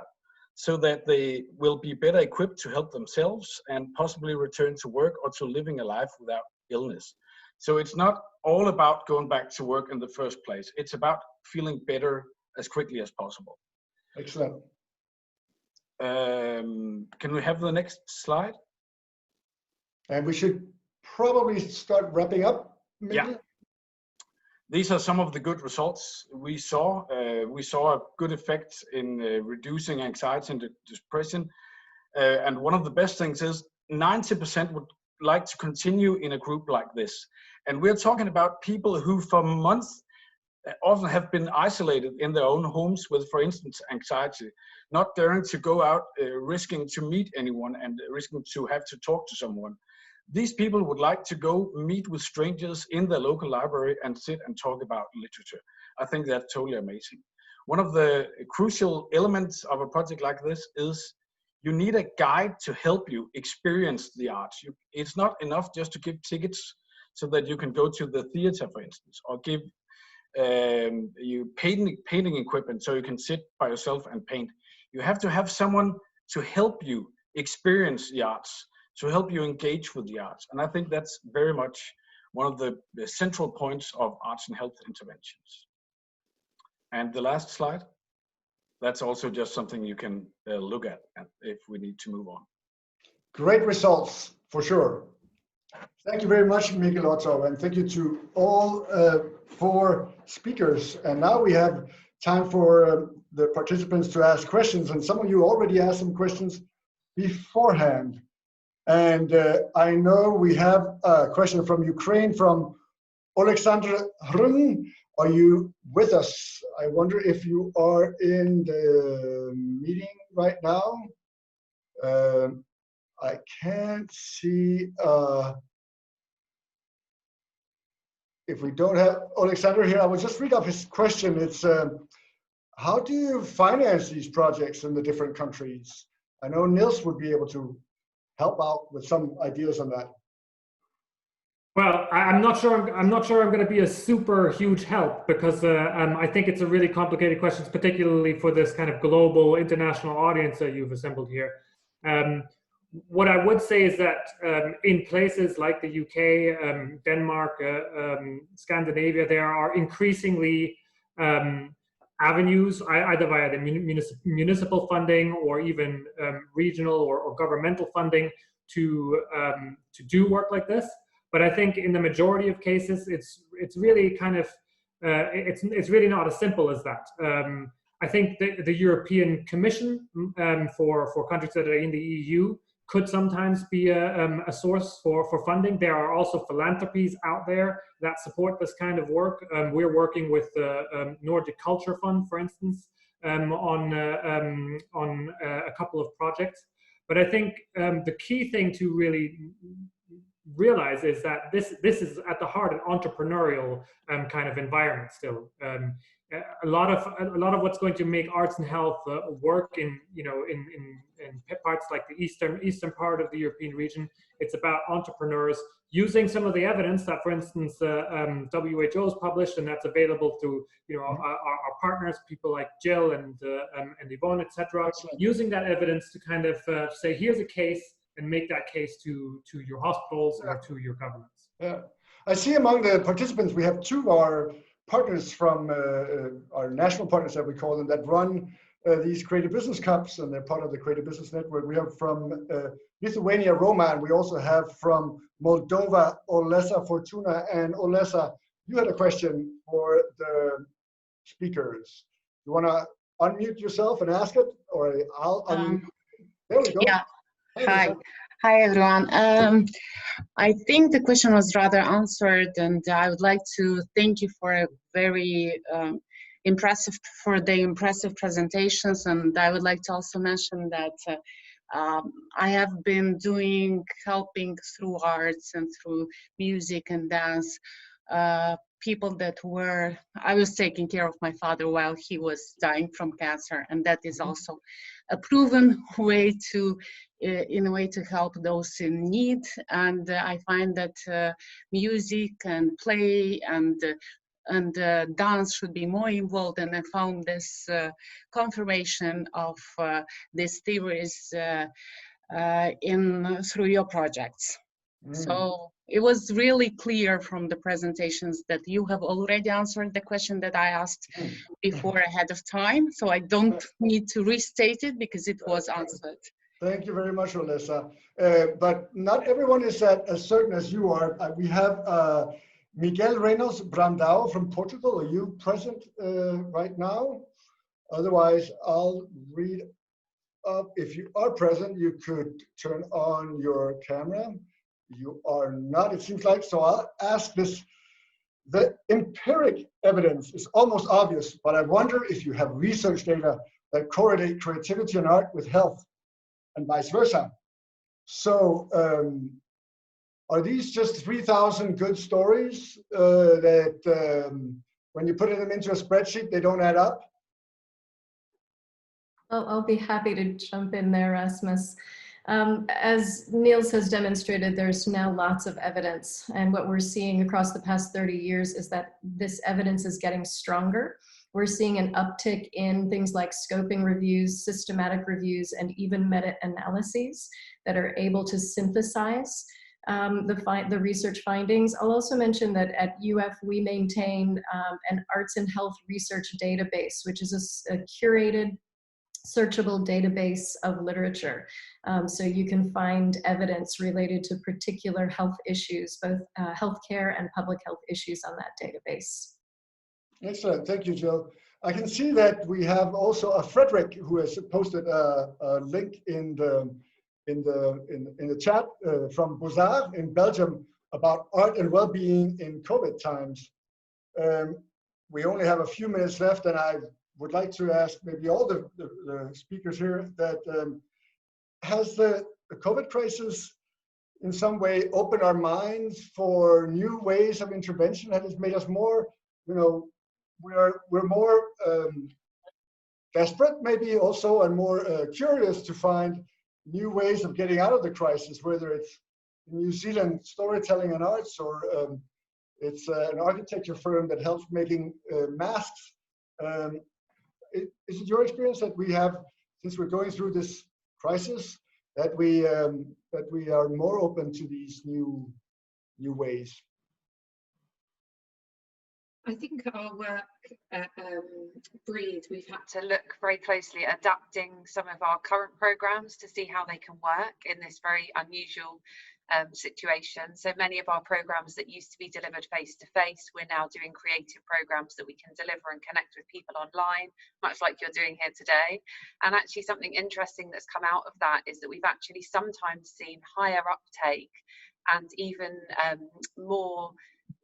so that they will be better equipped to help themselves and possibly return to work or to living a life without illness. So it's not all about going back to work in the first place. It's about feeling better as quickly as possible. Excellent. Can we have the next slide? And we should probably start wrapping up. Maybe? Yeah. These are some of the good results we saw. We saw a good effect in reducing anxiety and depression. And one of the best things is 90% would like to continue in a group like this. And we're talking about people who for months often have been isolated in their own homes with, for instance, anxiety, not daring to go out, risking to meet anyone and risking to have to talk to someone. These people would like to go meet with strangers in their local library and sit and talk about literature. I think that's totally amazing. One of the crucial elements of a project like this is you need a guide to help you experience the arts. It's not enough just to give tickets so that you can go to the theater, for instance, or give you painting equipment so you can sit by yourself and paint. You have to have someone to help you experience the arts, to help you engage with the arts. And I think that's very much one of the central points of arts and health interventions. And the last slide, that's also just something you can look at if we need to move on. Great results, for sure. Thank you very much, Mikkel Otto, and thank you to all 4 speakers. And now we have time for the participants to ask questions, and some of you already asked some questions beforehand. And I know we have a question from Ukraine, from Alexander Hrun. Are you with us? I wonder if you are in the meeting right now. I can't see if we don't have Alexander here. I will just read off his question. It's how do you finance these projects in the different countries? I know Niels would be able to help out with some ideas on that. Well, I'm not sure I'm going to be a super huge help, because I think it's a really complicated question, particularly for this kind of global international audience that you've assembled here. What I would say is that in places like the UK, Denmark, Scandinavia, there are increasingly avenues, either via the municipal funding or even regional or governmental funding to do work like this. But I think in the majority of cases, it's really kind of it's really not as simple as that. I think the European Commission for countries that are in the EU could sometimes be a source for funding. There are also philanthropies out there that support this kind of work. We're working with the Nordic Culture Fund, for instance, on a couple of projects. But I think the key thing to really realize is that this is at the heart an entrepreneurial kind of environment still. a lot of what's going to make arts and health work in parts like the eastern part of the European region. It's about entrepreneurs using some of the evidence that, for instance, WHO has published, and that's available to our partners, people like Jill and Yvonne, etc. Using that evidence to kind of say, here's a case, and make that case to your hospitals or to your governments. Yeah, I see among the participants we have two of our partners from our national partners, that we call them, that run these Creative Business Cups, and they're part of the Creative Business Network. We have from Lithuania, Roman. We also have from Moldova, Olesa Fortuna. And Olesa, you had a question for the speakers. You want to unmute yourself and ask it, or I'll unmute? There we go. Yeah. Hi everyone. I think the question was rather answered, and I would like to thank you for a very impressive presentations. And I would like to also mention that I have been helping through arts and through music and dance, people that I was taking care of my father while he was dying from cancer, and that is also a proven way to help those in need. And I find that music and play and dance should be more involved, and I found this confirmation of these theories through your projects. So it was really clear from the presentations that you have already answered the question that I asked before ahead of time. So I don't need to restate it because it was answered. Thank you very much, Olesa. But not everyone is as certain as you are. We have Miguel Reynolds Brandao from Portugal. Are you present right now? Otherwise, I'll read up. If you are present, you could turn on your camera. You are not, it seems like. So I'll ask this. The empiric evidence is almost obvious, but I wonder if you have research data that correlate creativity and art with health and vice versa. So are these just 3,000 good stories that when you put them into a spreadsheet, they don't add up? I'll be happy to jump in there, Rasmus. As Niels has demonstrated, there's now lots of evidence. And what we're seeing across the past 30 years is that this evidence is getting stronger. We're seeing an uptick in things like scoping reviews, systematic reviews, and even meta-analyses that are able to synthesize the research findings. I'll also mention that at UF we maintain an arts and health research database, which is a curated, searchable database of literature. So you can find evidence related to particular health issues, both healthcare and public health issues on that database. Excellent, thank you, Jill. I can see that we have also a Frederick who has posted a link in the chat from Beaux-Arts in Belgium about art and well-being in COVID times. We only have a few minutes left, and I would like to ask maybe all the speakers here that has the COVID crisis in some way opened our minds for new ways of intervention? Has it made us more, we're more desperate maybe also, and more curious to find new ways of getting out of the crisis, whether it's New Zealand storytelling and arts, or it's an architecture firm that helps making masks. Is it your experience that we have, since we're going through this crisis, that we are more open to these new ways? I think our work at Breathe, we've had to look very closely at adapting some of our current programs to see how they can work in this very unusual situation. So many of our programs that used to be delivered face-to-face, we're now doing creative programs that we can deliver and connect with people online, much like you're doing here today. And actually something interesting that's come out of that is that we've actually sometimes seen higher uptake and even more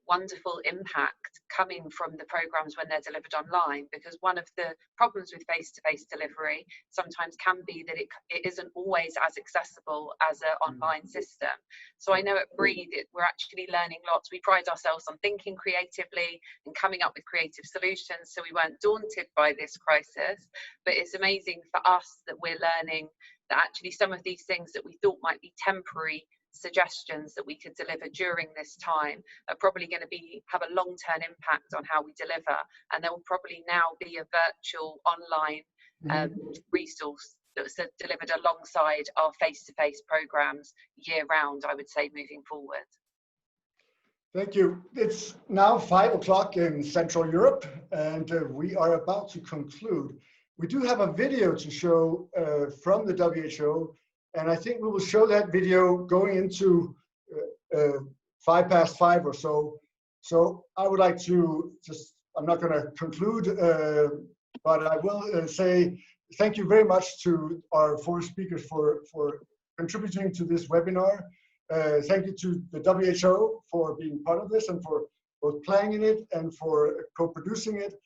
wonderful impact coming from the programs when they're delivered online, because one of the problems with face-to-face delivery sometimes can be that it isn't always as accessible as an online system. So I know at Breathe we're actually learning lots. We pride ourselves on thinking creatively and coming up with creative solutions, so we weren't daunted by this crisis. But it's amazing for us that we're learning that actually some of these things that we thought might be temporary suggestions that we could deliver during this time are probably going to have a long-term impact on how we deliver, and there will probably now be a virtual online resource that's delivered alongside our face-to-face programs year-round, I would say, moving forward. Thank you. It's now 5 o'clock in Central Europe, and we are about to conclude. We do have a video to show from the WHO, and I think we will show that video going into 5:05 or so. So I would like to I'm not going to conclude, but I will say thank you very much to our 4 speakers for contributing to this webinar. Thank you to the WHO for being part of this and for both planning it and for co-producing it.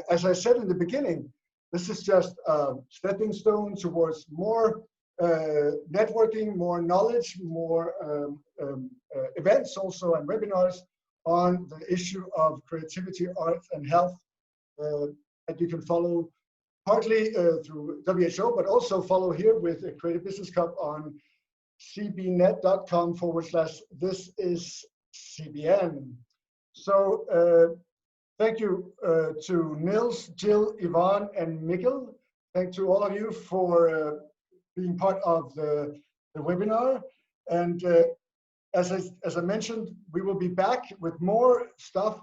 As I said in the beginning, this is just a stepping stone towards more networking, more knowledge, more events also and webinars on the issue of creativity, art and health that you can follow partly through WHO, but also follow here with a Creative Business Cup on cbnet.com/this is CBN. So thank you to Nils, Jill, Yvonne, and Mikkel. Thank to all of you for being part of the webinar. And as I mentioned, we will be back with more stuff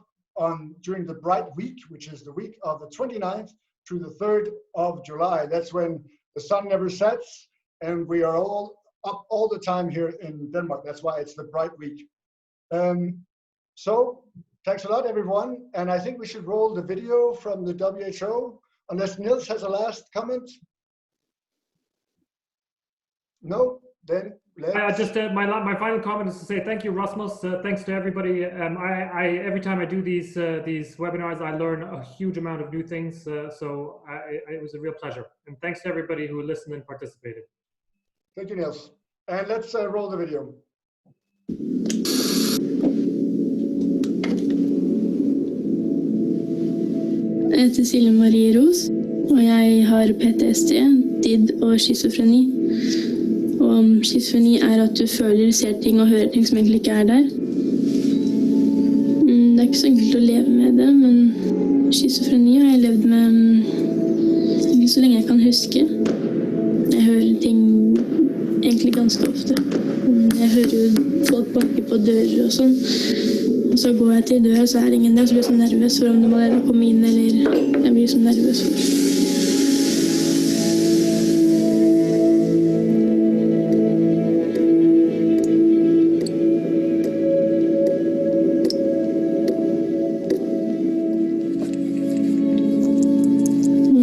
during the Bright Week, which is the week of the 29th through the 3rd of July. That's when the sun never sets, and we are all up all the time here in Denmark. That's why it's the Bright Week. So thanks a lot, everyone. And I think we should roll the video from the WHO, unless Nils has a last comment. No, then let's... just my final comment is to say thank you, Rasmus. Thanks to everybody. Every time I do these webinars, I learn a huge amount of new things. So it was a real pleasure. And thanks to everybody who listened and participated. Thank you, Nils. And let's roll the video. Jeg heter Silje Marie Ros, og jeg har PTSD, DID og schizofreni. Og schizofreni er at du føler, ser ting og hører ting som egentlig ikke er der. Det er ikke så enkelt å leve med det, men schizofreni har jeg levd med egentlig så lenge jeg kan huske. Jeg hører ting egentlig ganske ofte. Jeg hører jo folk banke på dører og sånn. Og så går jeg til døra, så er det ingen der, så blir jeg så nervøs for om de allerede kommer inn, eller jeg blir så nervøs for.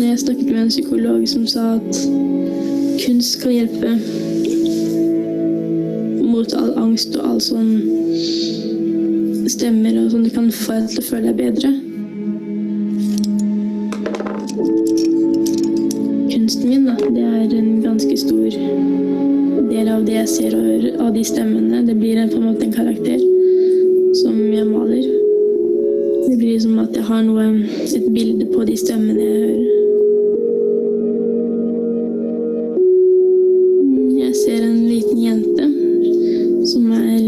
Jeg snakket med en psykolog som sa at kunst kan hjelpe mot all angst og all sånn stemmer og sånn, du kan få deg til å føle deg bedre. Kunsten min da, det er en ganske stor del av det jeg ser og hører av de stemmene. Det blir på en måte en karakter som jeg maler. Det blir som at jeg har et bilde på de stemmene jeg hører. Jeg ser en liten jente som er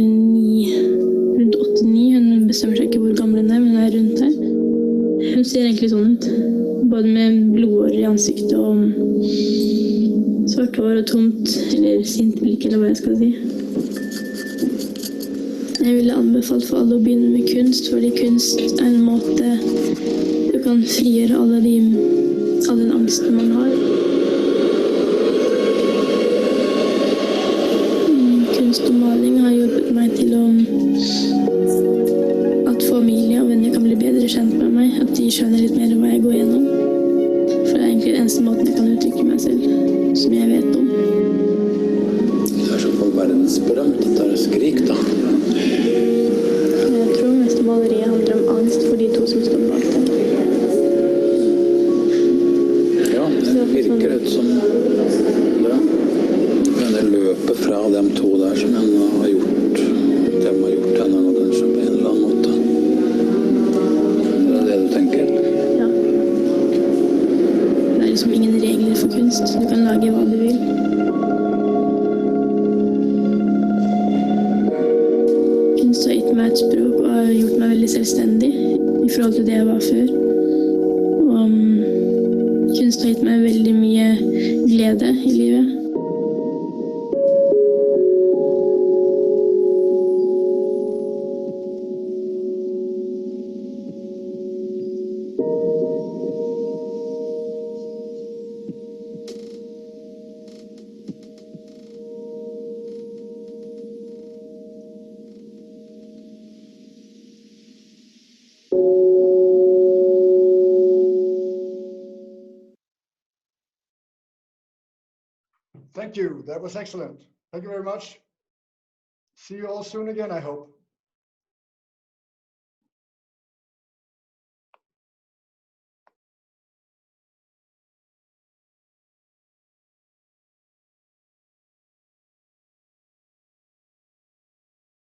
rundt 8-9. Hun bestemmer seg ikke hvor gammel hun er, men hun er rundt her. Hun ser egentlig sånn ut, både med blodårer i ansiktet og svart hår og tomt, eller sint blikk, eller hva jeg skal si. Jeg ville anbefalt for alle å begynne med kunst, fordi kunst er en måte du kan frigjøre all den angsten man har. Kunst og maling har hjulpet meg til at familie og venner kan bli bedre kjent med meg, at de skjønner litt mer hva jeg går gjennom. For det er egentlig den eneste måten jeg kan uttrykke meg selv, som jeg vet om. Du er så på verdensberømt, dette er skrik da. Jeg tror mest maling minst for de to som står bak det. Ja, det virker ut som det. Men det løpet fra dem to der som de har gjort henne nå kanskje på en eller annen måte. Det det du tenker? Ja. Det liksom ingen regler for kunst. Du kan lage hva du vil. Kunst har gitt meg et språk og har gjort meg veldig selvstendig i forhold til det jeg var før. Og kunst har gitt meg veldig mye glede i livet. Thank you. That was excellent. Thank you very much. See you all soon again, I hope.